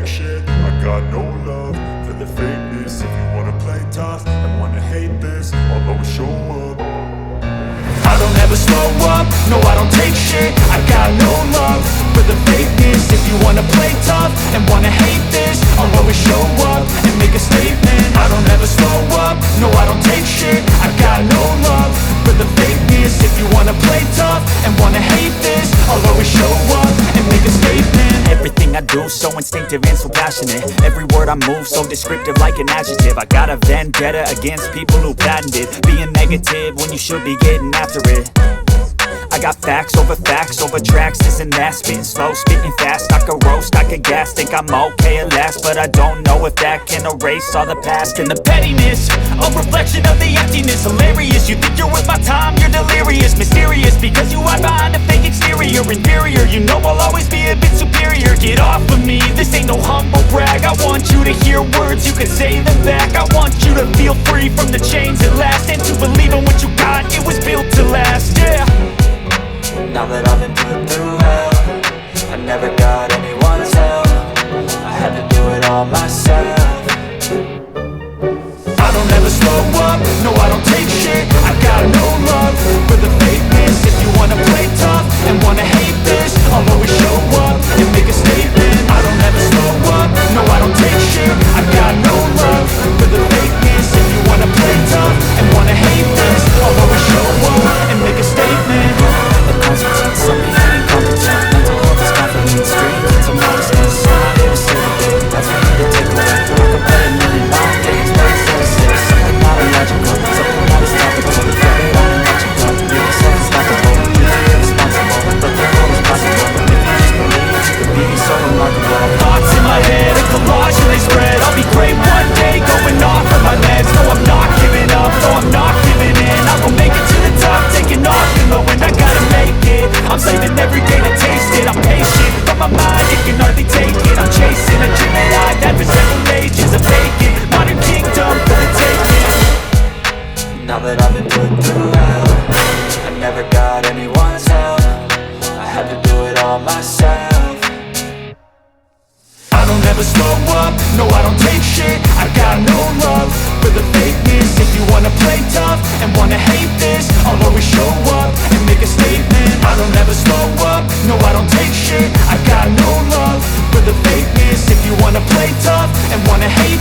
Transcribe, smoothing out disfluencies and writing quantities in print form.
take shit, I got no love for the fakeness. If you wanna play tough and wanna hate this, I'll always show up. I don't ever slow up, no I don't take shit, I got no love for the fakeness. If you wanna play tough and wanna hate this, I'll always show up and make a statement. I don't ever slow up, no I don't take shit, I got no love for the fakeness. If you wanna play tough and wanna hate this, I'll always show up and make a statement. Everything I do so instinctive and so passionate. Every word I move so descriptive like an adjective. I got a vendetta against people who patented being negative when you should be getting after it. I got facts over tracks, this and that. Spitting slow, spitting fast, I could roast, I could gas. Think I'm okay at last, but I don't know if that can erase all the past. And the pettiness, a reflection of the emptiness. Hilarious, you think you're worth my time, you're delirious. Mysterious, because you hide behind a fake exterior. Inferior, you know I'll always be a bit superior. Get off of me, this ain't no humble brag. I want you to hear words, you can say them back. I want you to feel free from the chains at last, and to believe in what you got, it was built to last, yeah. Now that I've been put through hell, I never got anyone's help, I had to do it all myself. I don't ever slow up, no I don't take shit, I got no love for the fakeness. If you wanna play tough and wanna hate this, I'll always show up and make a statement. I don't ever slow up, no I don't take shit, I got no love for the fakeness. If you wanna play tough and wanna hate this, I'll always show up and make a statement. Consequence, some being incompetent. Mental health is confidence, straight into modestness. That's for me to take away. I could play a million mind games, but instead of six, something not illogical, something not as topical. Thread it on and let you go. Really so unstoppable, really irresponsible, but the world is possible. If you just believe, you could be so remarkable. Thoughts in my head, a collage and they spread. I'll be great one day, going off of my meds. No, I'm not giving up, no, I'm not giving in. I will make it to the top, taking off in the wind. I gotta make it, I'm saving every day to taste it. I'm patient, but my mind, it can hardly take it. I'm chasing a dream that I've had for several ages. A vacant, modern kingdom for the taking. Now that I've been put through hell, I never got anyone's help, I had to do it all myself. I don't ever slow up, no I don't take shit, I got no love for the fakeness. If you wanna play tough and wanna hate this, I'll always show up and make a statement. I don't ever slow up, no I don't take shit, I got no love for the fakeness. If you wanna play tough and wanna hate